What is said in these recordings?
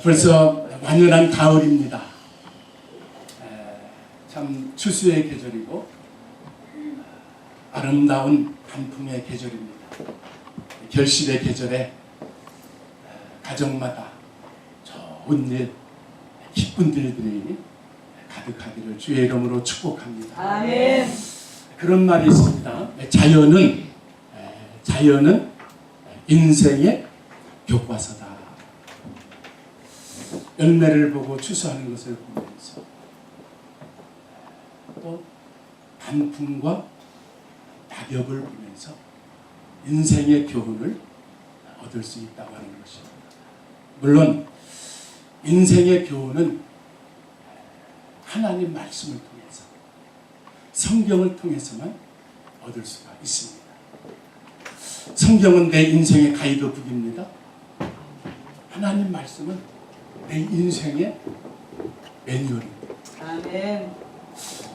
벌써 완연한 가을입니다. 참 추수의 계절이고 아름다운 단풍의 계절입니다. 결실의 계절에 가정마다 좋은 일, 기쁜 일들이 가득하기를 주의 이름으로 축복합니다. 아멘. 그런 말이 있습니다. 자연은 인생의 교과서다. 열매를 보고 추수하는 것을 보면서 또 단풍과 낙엽을 보면서 인생의 교훈을 얻을 수 있다고 하는 것입니다. 물론 인생의 교훈은 하나님 말씀을 통해서, 성경을 통해서만 얻을 수가 있습니다. 성경은 내 인생의 가이드북입니다. 하나님 말씀은 내 인생의 매뉴얼입니다. 아멘.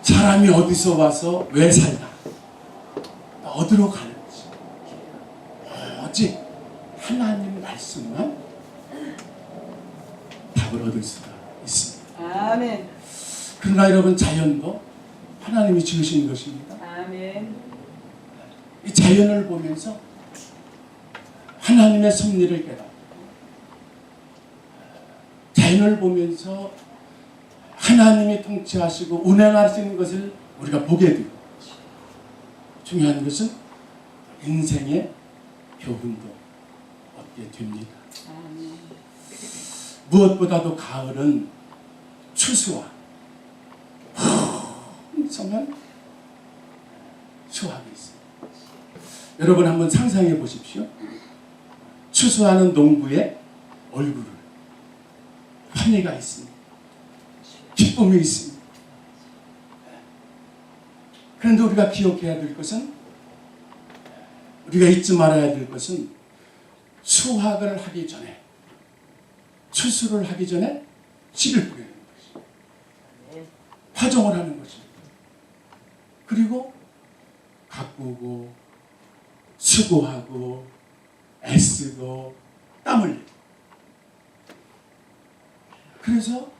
사람이 어디서 와서 왜 살다, 어디로 가는지 오직 하나님 말씀만 답을 얻을 수가 있습니다. 아멘. 그러나 여러분, 자연도 하나님이 지으신 것입니다. 아멘. 이 자연을 보면서 하나님의 섭리를 깨닫고, 자연을 보면서 하나님이 통치하시고 운행하시는 것을 우리가 보게 되고, 중요한 것은 인생의 교훈도 얻게 됩니다. 아멘. 무엇보다도 가을은 추수와 풍성한 수확이 있습니다. 여러분 한번 상상해 보십시오. 추수하는 농부의 얼굴을, 환희가 있습니다. 기쁨이 있습니다. 그런데 우리가 기억해야 될 것은, 우리가 잊지 말아야 될 것은, 수확을 하기 전에, 추수를 하기 전에 씨를 뿌리는 것입니다. 파종을 하는 것입니다. 그리고 가꾸고 수고하고 애쓰고 땀 흘리고, 그래서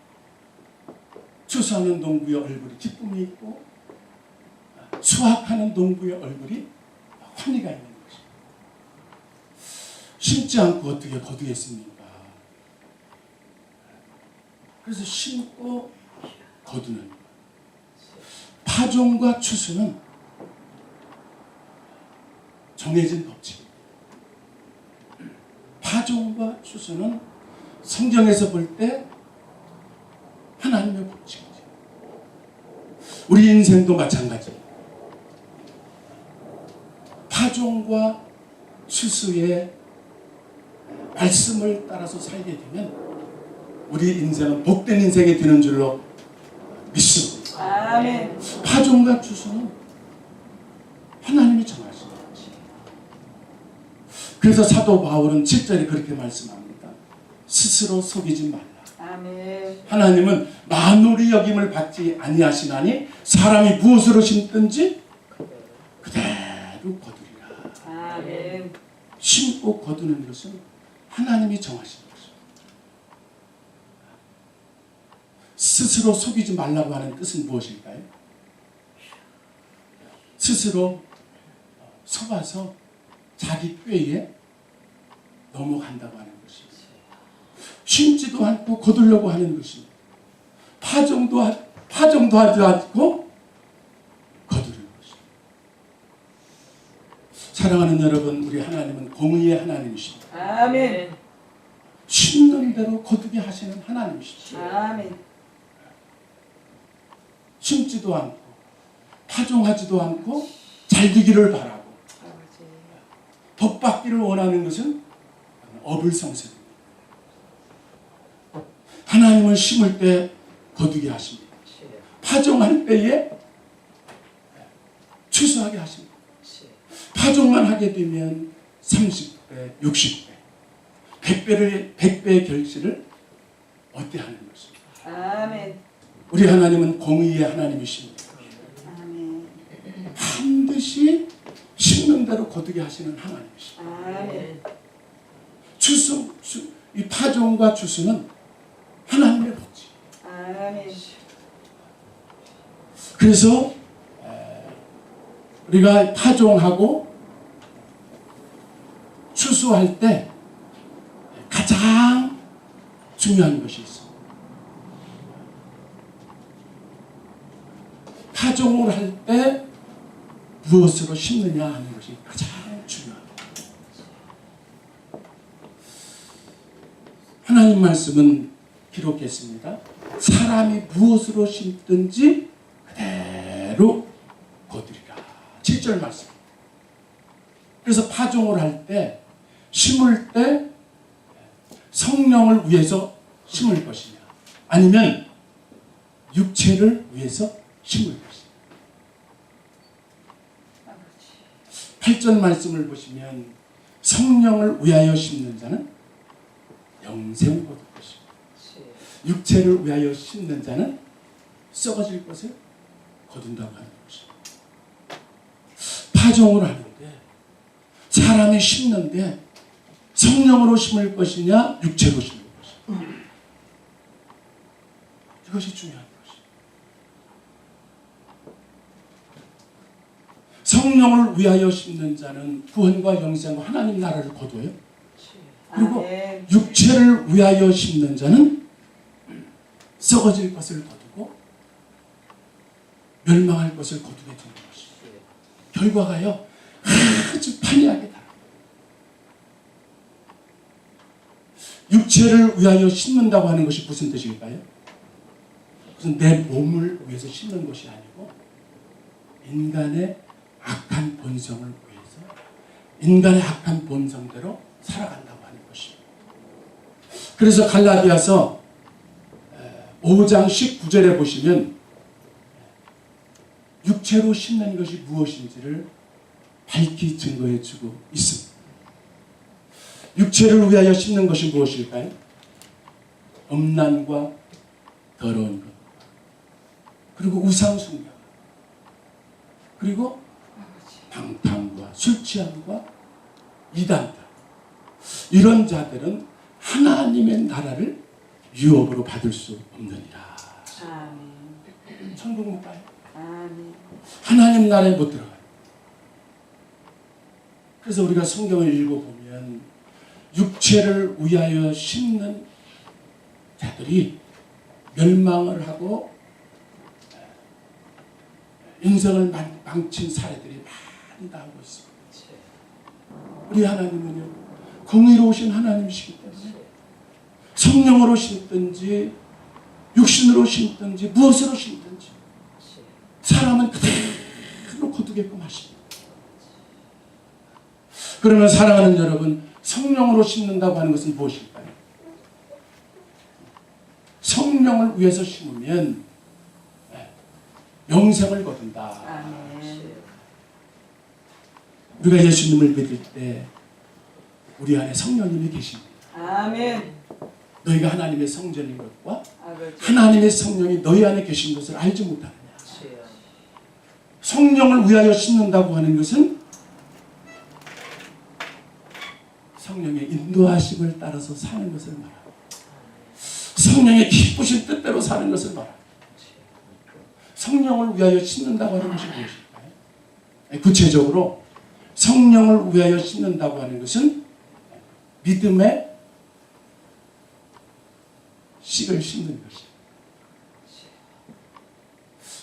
추수하는 농부의 얼굴이 기쁨이 있고 수확하는 농부의 얼굴이 환희가 있는 것입니다. 심지 않고 어떻게 거두겠습니까? 그래서 심고 거두는, 파종과 추수는 정해진 법칙입니다. 파종과 추수는 성경에서 볼 때 하나님의 법칙이죠. 우리 인생도 마찬가지입니다. 파종과 추수의 말씀을 따라서 살게 되면 우리 인생은 복된 인생이 되는 줄로 믿습니다. 아멘. 파종과 추수는 하나님이 정하신 거죠. 그래서 사도 바울은 7절에 그렇게 말씀합니다. 스스로 속이지 말라. 아멘. 하나님은 만물이 여김을 받지 아니하시나니 사람이 무엇으로 심든지 그대로 거두리라. 아멘. 심고 거두는 것은 하나님이 정하신 것입니다. 스스로 속이지 말라고 하는 뜻은 무엇일까요? 스스로 속아서 자기 꾀에 넘어간다고 하는 것입니다. 심지도 않고 거두려고 하는 것입니다. 파종도 하지 않고 거두는 것입니다. 사랑하는 여러분, 우리 하나님은 공의의 하나님이십니다. 아멘. 심는 대로 거두게 하시는 하나님이십니다. 아멘. 심지도 않고 파종하지도 않고 잘 되기를 바라고 복받기를 원하는 것은 어불성설입니다. 하나님은 심을 때 거두게 하십니다. 파종할 때에 추수하게 하십니다. 파종만 하게 되면 30배, 60배, 100배의 결실을 얻게 하는 것입니다. 아멘. 우리 하나님은 공의의 하나님이십니다. 아멘. 반드시 심는 대로 거두게 하시는 하나님이십니다. 아멘. 이 파종과 추수는 하나님의 복지. 아멘. 그래서 우리가 파종하고 추수할 때 가장 중요한 것이 있습니다. 파종을 할 때 무엇으로 심느냐 하는 것이 가장 중요합니다. 하나님 말씀은 기록했습니다. 사람이 무엇으로 심든지 그대로 거두리라. 7절 말씀. 그래서 파종을 할 때, 심을 때 성령을 위해서 심을 것이냐, 아니면 육체를 위해서 심을 것이냐. 8절 말씀을 보시면 성령을 위하여 심는 자는 영생을 거둘 것이고, 육체를 위하여 심는 자는 썩어질 것을 거둔다고 하는 것입니다. 파종을 하는데, 사람이 심는데 성령으로 심을 것이냐 육체로 심을 것이냐, 이것이 중요한 것입니다. 성령을 위하여 심는 자는 구원과 영생과 하나님 나라를 거둬요. 그리고 아멘. 육체를 위하여 심는 자는 썩어질 것을 거두고 멸망할 것을 거두게 되는 것입니다. 결과가요 아주 판이하게 달라요. 육체를 위하여 심는다고 하는 것이 무슨 뜻일까요? 그것은 내 몸을 위해서 심는 것이 아니고 인간의 악한 본성을 위해서 인간의 악한 본성대로 살아간다고 하는 것입니다. 그래서 갈라디아서 5장 19절에 보시면 육체로 심는 것이 무엇인지를 밝히 증거해 주고 있습니다. 육체를 위하여 심는 것이 무엇일까요? 음란과 더러운 것, 그리고 우상숭배, 그리고 방탕과 술취함과 이단들, 이런 자들은 하나님의 나라를 유업으로 받을 수 없느니라. 아멘. 천국 못 가요. 아멘. 하나님 나라에 못 들어가요. 그래서 우리가 성경을 읽어보면 육체를 위하여 심는 자들이 멸망을 하고 인생을 망친 사례들이 많이 나오고 있습니다. 우리 하나님은요 공의로우신 하나님이시기 때문에 성령으로 심든지 육신으로 심든지 무엇으로 심든지 사람은 그대로 거두게끔 하십니다. 그러면 사랑하는 여러분, 성령으로 심는다고 하는 것은 무엇일까요? 성령을 위해서 심으면 영생을 거둔다. 아멘. 우리가 예수님을 믿을 때 우리 안에 성령님이 계십니다. 아멘. 너희가 하나님의 성전인 것과 아버지. 하나님의 성령이 너희 안에 계신 것을 알지 못하느냐. 성령을 위하여 심는다고 하는 것은 성령의 인도하심을 따라서 사는 것을 말합니다. 성령의 기쁘신 뜻대로 사는 것을 말합니다. 성령을 위하여 심는다고 하는 것이 무엇일까요? 구체적으로 성령을 위하여 심는다고 하는 것은 믿음의 씨를 심는 것입니다.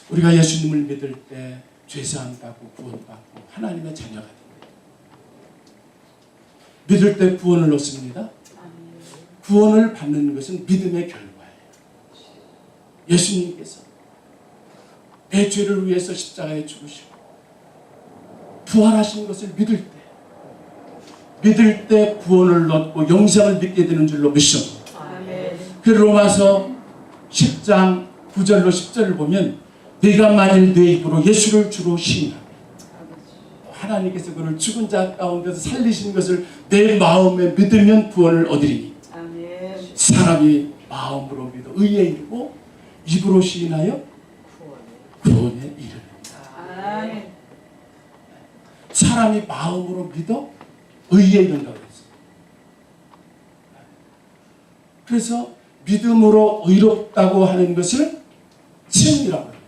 우리가 예수님을 믿을 때 죄사함 받고 구원받고 하나님의 자녀가 됩니다. 믿을 때 구원을 얻습니다. 구원을 받는 것은 믿음의 결과예요. 예수님께서 내 죄를 위해서 십자가에 죽으시고 부활하신 것을 믿을 때 구원을 얻고 영생을 믿게 되는 줄로 믿습니다. 그 로마서 10장 9절로 10절을 보면 네가 만일 내 입으로 예수를 주로 시인하면 하나님께서 그를 죽은 자 가운데서 살리신 것을 내 마음에 믿으면 구원을 얻으리니 아멘. 사람이 마음으로 믿어 의에 이르고 입으로 시인하여 구원에 이르는다. 아멘. 사람이 마음으로 믿어 의에 이른다고 했어요. 그래서 믿음으로 의롭다고 하는 것을 칭이라고 합니다.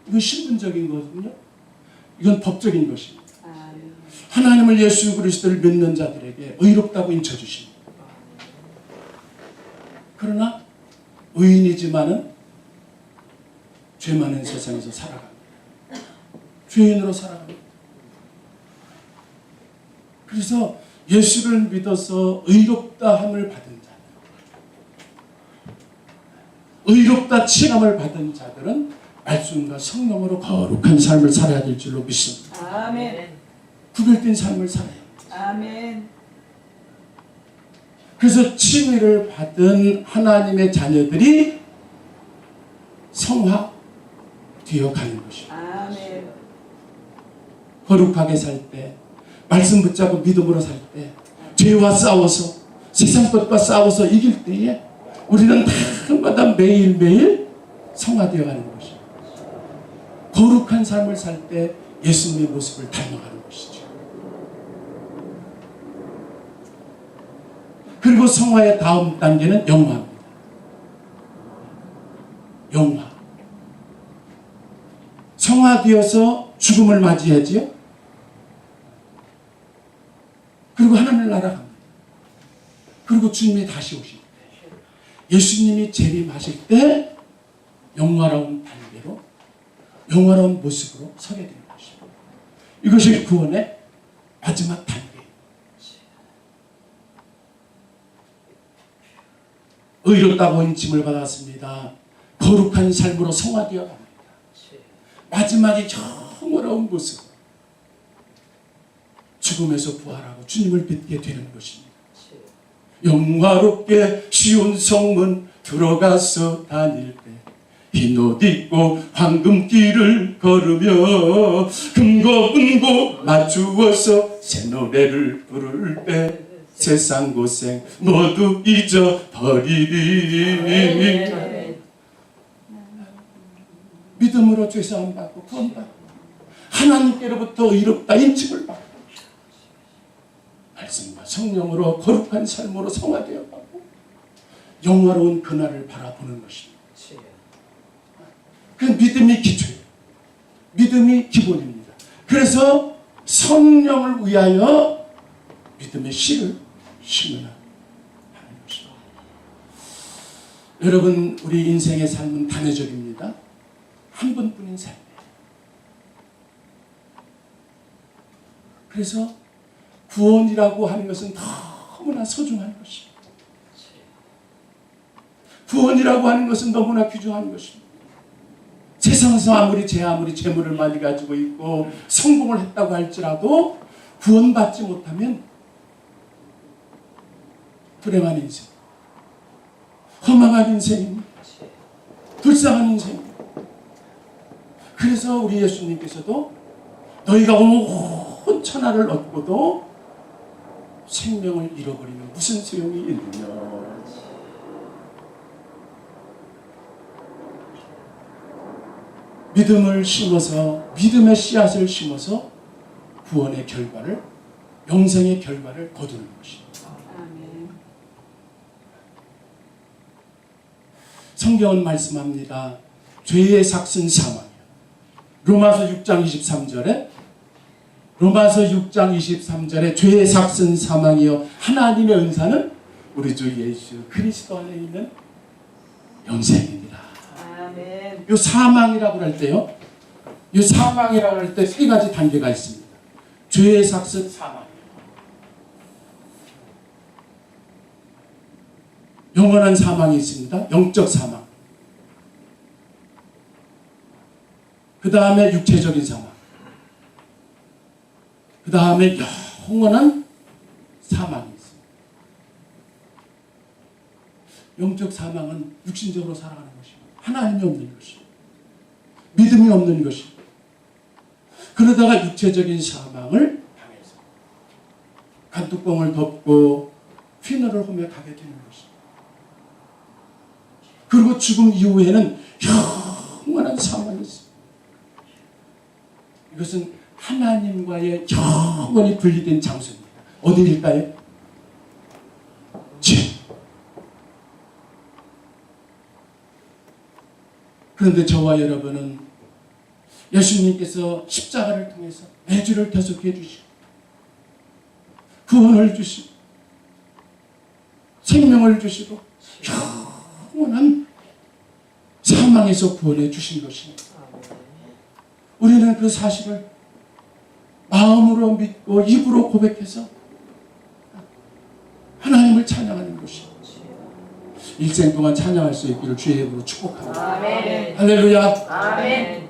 이건 신분적인 거거든요. 이건 법적인 것입니다. 아멘. 하나님을 예수 그리스도를 믿는 자들에게 의롭다고 인쳐주십니다. 그러나 의인이지만은 죄 많은 세상에서 살아갑니다. 죄인으로 살아갑니다. 그래서 예수를 믿어서 의롭다함을 받은 자, 의롭다 칭함을 받은 자들은 말씀과 성령으로 거룩한 삶을 살아야 될 줄로 믿습니다. 아멘. 구별된 삶을 살아야 합니다. 아멘. 그래서 칭의를 받은 하나님의 자녀들이 성화되어 가는 것입니다. 아멘. 거룩하게 살 때, 말씀 붙잡고 믿음으로 살 때, 죄와 싸워서 세상 것과 싸워서 이길 때에 우리는 날마다 매일매일 성화되어 가는 것입니다. 거룩한 삶을 살 때 예수님의 모습을 닮아가는 것이죠. 그리고 성화의 다음 단계는 영화입니다. 영화. 성화되어서 죽음을 맞이하지요. 그리고 하나님 나라 갑니다. 그리고 주님이 다시 오실 때, 예수님이 재림하실 때 영화로운 단계로, 영화로운 모습으로 서게 되는 것입니다. 이것이 구원의 마지막 단계. 의롭다고 인침을 받았습니다. 거룩한 삶으로 성화되어 갑니다. 마지막에 영원로운 모습, 죽음에서 부활하고 주님을 뵙게 되는 것입니다. 영화롭게 시온 성문 들어가서 다닐 때 흰 옷 입고 황금길을 걸으며 금고 은고 맞추어서 새 노래를 부를 때 세상 고생 모두 잊어버리리. 믿음으로 죄사함 받고 구원받고 하나님께로부터 의롭다 인칭을 받고 말씀과 성령으로 거룩한 삶으로 성화되어 가고 영화로운 그날을 바라보는 것입니다. 그 믿음이 기초예요. 믿음이 기본입니다. 그래서 성령을 위하여 믿음의 씨를 심으라 하는 것입니다. 여러분, 우리 인생의 삶은 단회적입니다. 한 번뿐인 삶이에요. 그래서 구원이라고 하는 것은 너무나 소중한 것입니다. 구원이라고 하는 것은 너무나 귀중한 것입니다. 세상에서 아무리 재물을 많이 가지고 있고 성공을 했다고 할지라도 구원받지 못하면 불행한 인생, 허망한 인생입니다. 불쌍한 인생입니다. 그래서 우리 예수님께서도 너희가 온 천하를 얻고도 생명을 잃어버리면 무슨 소용이 있느냐. 믿음을 심어서, 믿음의 씨앗을 심어서 구원의 결과를, 영생의 결과를 거두는 것입니다. 아멘. 성경은 말씀합니다. 죄의 삭은 사망이요. 로마서 6장 23절에 죄의 삭은 사망이요 하나님의 은사는 우리 주 예수 그리스도 안에 있는 영생입니다. 아멘. 이 사망이라고 할 때요, 이 사망이라고 할 때 세 가지 단계가 있습니다. 죄의 삭은 사망이요, 영원한 사망이 있습니다. 영적 사망. 그 다음에 육체적인 사망. 그 다음에 영원한 사망이 있습니다. 영적 사망은 육신적으로 살아가는 것입니다. 하나님이 없는 것입니다. 믿음이 없는 것입니다. 그러다가 육체적인 사망을 당해서 간뚜껑을 덮고 휘너를 하며 가게 되는 것입니다. 그리고 죽음 이후에는 영원한 사망이 있습니다. 이것은 하나님과의 영원히 분리된 장소입니다. 어디일까요? 그런데 저와 여러분은 예수님께서 십자가를 통해서 내 죄를 대속해 주시고 구원을 주시고 생명을 주시고 영원한 사망에서 구원해 주신 것입니다. 우리는 그 사실을 마음으로 믿고 입으로 고백해서 하나님을 찬양하는 것입니다. 일생 동안 찬양할 수 있기를 주의 이름으로 축복합니다. 아멘. 할렐루야. 아멘.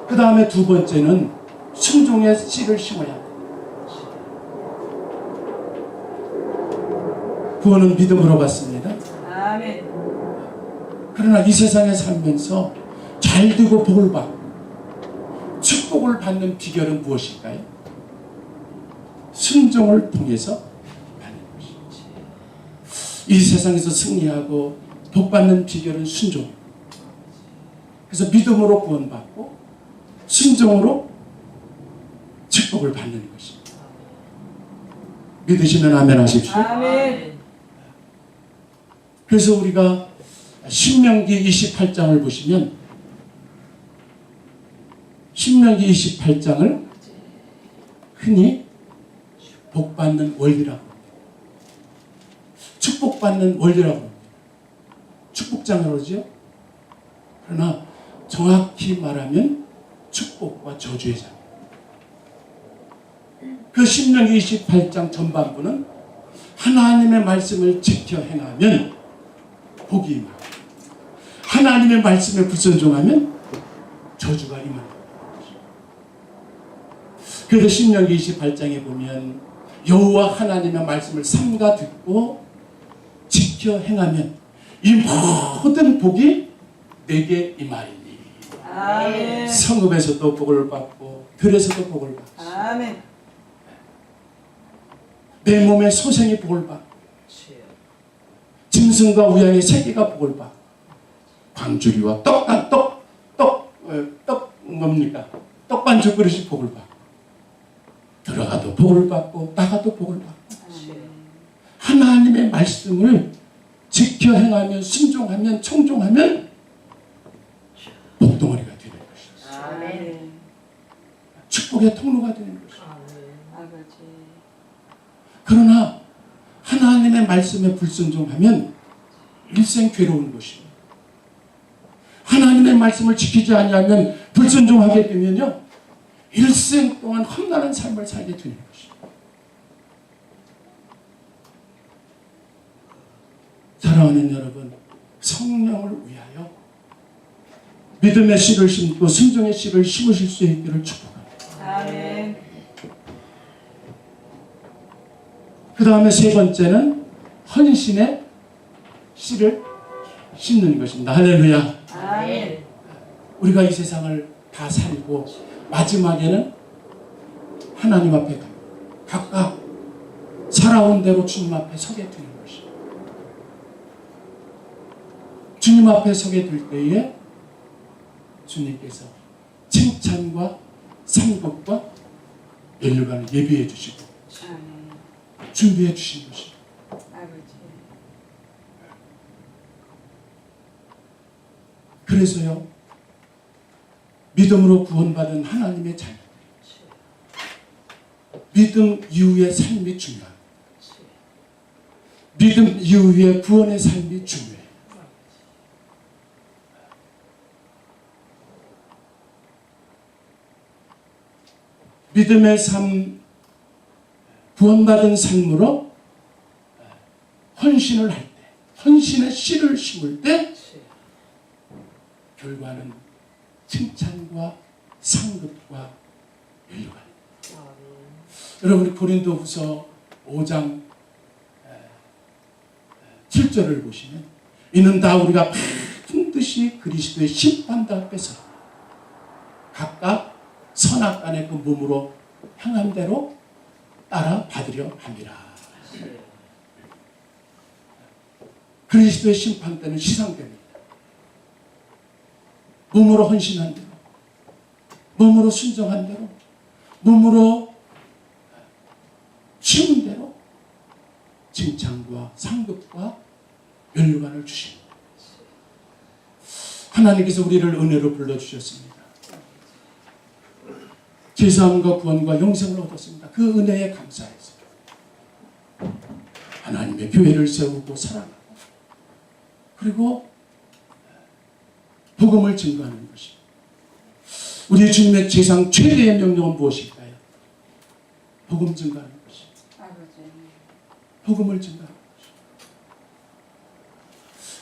그 다음에 두 번째는 순종의 씨를 심어야 합니다. 구원은 믿음으로 받습니다. 아멘. 그러나 이 세상에 살면서 잘 되고 복을 받고 축복을 받는 비결은 무엇일까요? 순종을 통해서 받는 것이지. 이 세상에서 승리하고 복 받는 비결은 순종. 그래서 믿음으로 구원받고 순종으로 축복을 받는 것입니다. 믿으시면 아멘 하십시오. 아멘. 그래서 우리가 신명기 28장을 보시면 신명기 28장을 흔히 복받는 원리라고 합니다. 축복받는 원리라고 합니다. 축복장이라고 그러죠. 그러나 정확히 말하면 축복과 저주의 장. 그 신명기 28장 전반부는 하나님의 말씀을 지켜 행하면 복이 임하고 하나님의 말씀에 불순종하면 저주가 임합니다. 그래서 신명기 28장에 보면 여호와 하나님의 말씀을 삼가 듣고 지켜 행하면 이 모든 복이 내게 임하리니. 아멘. 성읍에서도 복을 받고 들에서도 복을 받고 아멘. 내 몸의 소생이 복을 받고 짐승과 우양의 새끼가 복을 받고 광주리와 떡 뭡니까? 떡반죽 그릇이 복을 받고 들어가도 복을 받고 나가도 복을 받고 하나님의 말씀을 지켜 행하면 순종하면 청종하면 복덩어리가 되는 것이죠. 아멘. 축복의 통로가 되는 것이죠. 아버지. 그러나 하나님의 말씀에 불순종하면 일생 괴로운 것입니다. 하나님의 말씀을 지키지 아니하면 불순종하게 되면요 일생 동안 험난한 삶을 살게 되는 것입니다. 사랑하는 여러분, 성령을 위하여 믿음의 씨를 심고 순종의 씨를 심으실 수 있기를 축복합니다. 아멘. 그 다음에 세 번째는 헌신의 씨를 심는 것입니다. 할렐루야. 아멘. 우리가 이 세상을 다 살고 마지막에는 하나님 앞에 각각 살아온 대로 주님 앞에 서게 되는 것입니다. 주님 앞에 서게 될 때에 주님께서 칭찬과 상급과 연료관을 예비해 주시고 아멘. 준비해 주신 것입니다. 아버지. 그래서요 믿음으로 구원받은 하나님의 자녀 믿음 이후의 삶이 중요합니다. 믿음 이후의 구원의 삶이 중요해요. 믿음의 삶, 구원받은 삶으로 헌신을 할 때, 헌신의 씨를 심을 때 결과는 칭찬과 상급과 연료가 됩니다. 여러분 고린도후서 5장 7절을 보시면 이는 다 우리가 같은 뜻이 그리스도의 심판대 앞에서 각각 선악간의 그 몸으로 향한 대로 따라 받으려 함이라. 그리스도의 심판 때는 시상됩니다. 몸으로 헌신한 대로, 몸으로 순종한 대로, 몸으로 심은 대로 칭찬과 상급과 면류관을 주십니다. 하나님께서 우리를 은혜로 불러주셨습니다. 제사함과 구원과 영생을 얻었습니다. 그 은혜에 감사해서 하나님의 교회를 세우고 사랑하고 그리고 복음을 증거하는 것입니다. 우리 주님의 제상 최대의 명령은 무엇일까요? 복음 증거하는 것입니다. 아버지. 복음을 증거하는 것입니다.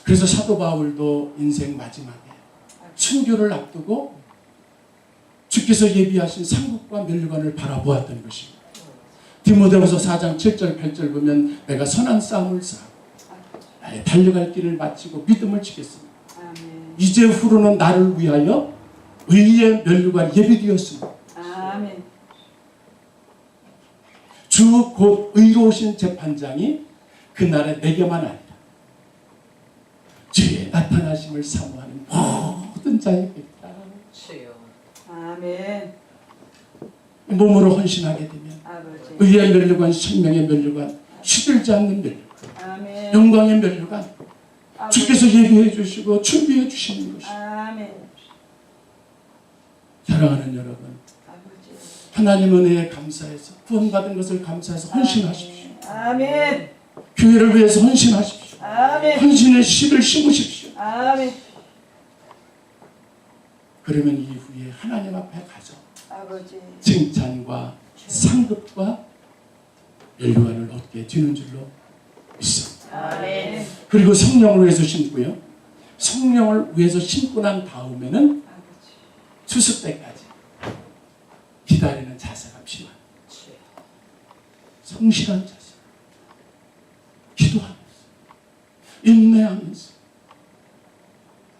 그래서 사도 바울도 인생 마지막에 순교를 앞두고 주께서 예비하신 상급과 면류관을 바라보았던 것입니다. 디모데후서 4장 7절 8절 보면 내가 선한 싸움을 싸우고 나의 달려갈 길을 마치고 믿음을 지켰습니다. 아멘. 이제 후로는 나를 위하여 의의 면류관이 예비되었습니다. 아멘. 주 곧 의로우신 재판장이 그날에 내게만 아니라 주의 나타나심을 사모하는 모든 자에게 주여. 아멘. 몸으로 헌신하게 되면 아버지. 의의 면류관, 생명의 면류관, 시들지 않는 면류관, 아멘. 영광의 면류관 아버지. 주께서 예비해 주시고 준비해 주시는 것입니다. 아멘. 사랑하는 여러분, 아버지. 하나님 은혜에 감사해서 구원받은 것을 감사해서 헌신하십시오. 아멘. 교회를 위해서 헌신하십시오. 아멘. 헌신의 씨를 심으십시오. 아멘. 그러면 이후에 하나님 앞에 가서 아버지. 칭찬과 상급과 면류관을 얻게 되는 줄로 믿습니다. 아멘. 그리고 성령을 위해서 심고요. 성령을 위해서 심고 난 다음에는 아버지. 수습 때까지 기다리는 자세가 필요합니다. 주여. 성실한 자세. 기도하면서 인내하면서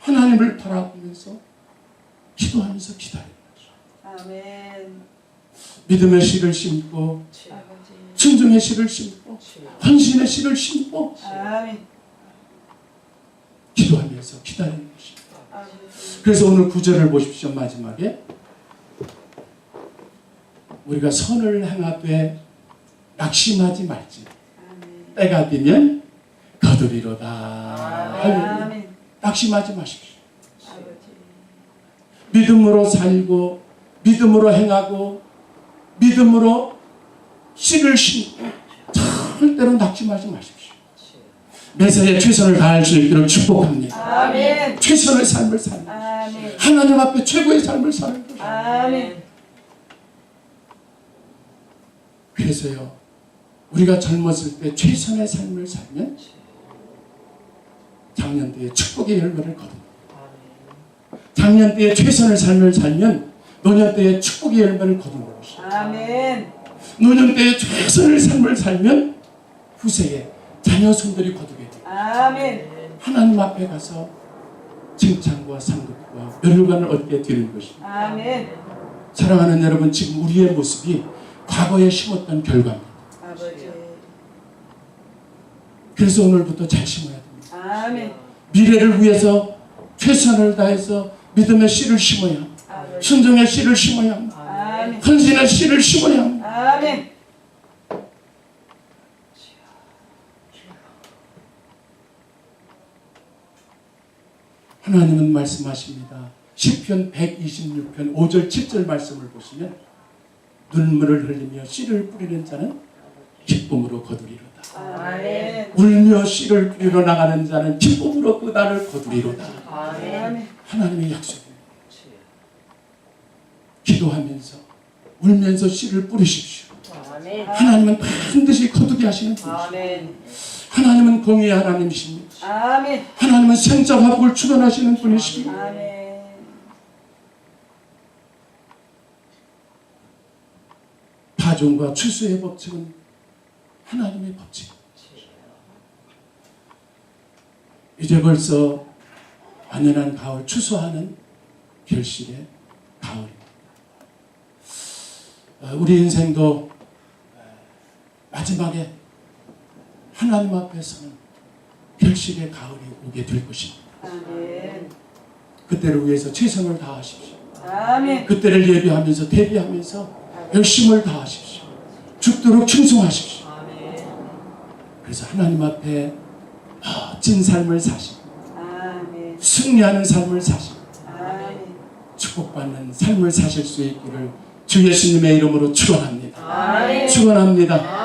하나님을 바라보면서 기도하면서 기다리는 거죠. 아멘. 믿음의 씨를 심고 주여. 아버지. 순종의 씨를 심고 주여. 헌신의 씨를 심고 아멘. 기도하면서 기다리는 것입니다. 아버지. 그래서 오늘 구절을 보십시오. 마지막에 우리가 선을 행하되 낙심하지 말지 아멘. 때가 되면 거두리로다. 할렐루야. 아멘. 낙심하지 마십시오. 아버지. 믿음으로 살고 믿음으로 행하고 믿음으로 씨를 심고 절대로 낙심하지 마십시오. 주여. 매사에 최선을 다할 수 있기를 축복합니다. 아멘. 최선의 삶을 사는 것. 아멘. 하나님 앞에 최고의 삶을 사는 것. 아멘. 그래서요 우리가 젊었을 때 최선의 삶을 살면 작년때에 축복의 열매를 거둡니다. 아멘. 작년때에 최선의 삶을 살면 노년때에 축복의 열매를 거두는 것입니다. 아멘. 노년때에 최선의 삶을 살면 후세에 자녀손들이 거두게 돼요. 아멘. 하나님 앞에 가서 칭찬과 상급과 면류관을 얻게 되는 것입니다. 아멘. 사랑하는 여러분, 지금 우리의 모습이 과거에 심었던 결과입니다. 아버지. 그래서 오늘부터 잘 심어야 됩니다. 아멘. 미래를 위해서 최선을 다해서 믿음의 씨를 심어야 합니다. 아버지. 순종의 씨를 심어야 합니다. 아멘. 헌신의 씨를 심어야 합니다. 아멘. 하나님은 말씀하십니다. 시편 126편 5절 7절 말씀을 보시면 눈물을 흘리며 씨를 뿌리는 자는 기쁨으로 거두리로다. 아멘. 울며 씨를 뿌리러 나가는 자는 기쁨으로 그 달을 거두리로다. 아멘. 하나님의 약속입니다. 주여. 기도하면서 울면서 씨를 뿌리십시오. 아멘. 하나님은 반드시 거두게 하시는 분이십니다. 아멘. 하나님은 공의의 하나님이십니다. 아멘. 하나님은 생자 화복을 출원하시는 분이십니다. 아멘. 파종과 추수의 법칙은 하나님의 법칙. 이제 벌써 완연한 가을 추수하는 결실의 가을입니다. 우리 인생도 마지막에 하나님 앞에서는 결실의 가을이 오게 될 것입니다. 아멘. 그때를 위해서 최선을 다하십시오. 아멘. 그때를 예비하면서 대비하면서 열심을 다하십시오. 죽도록 충성하십시오. 아멘. 그래서 하나님 앞에 멋진 삶을 사시고 아멘. 승리하는 삶을 사시고 아멘. 축복받는 삶을 사실 수 있기를 주 예수님의 이름으로 축원합니다. 아멘. 축원합니다.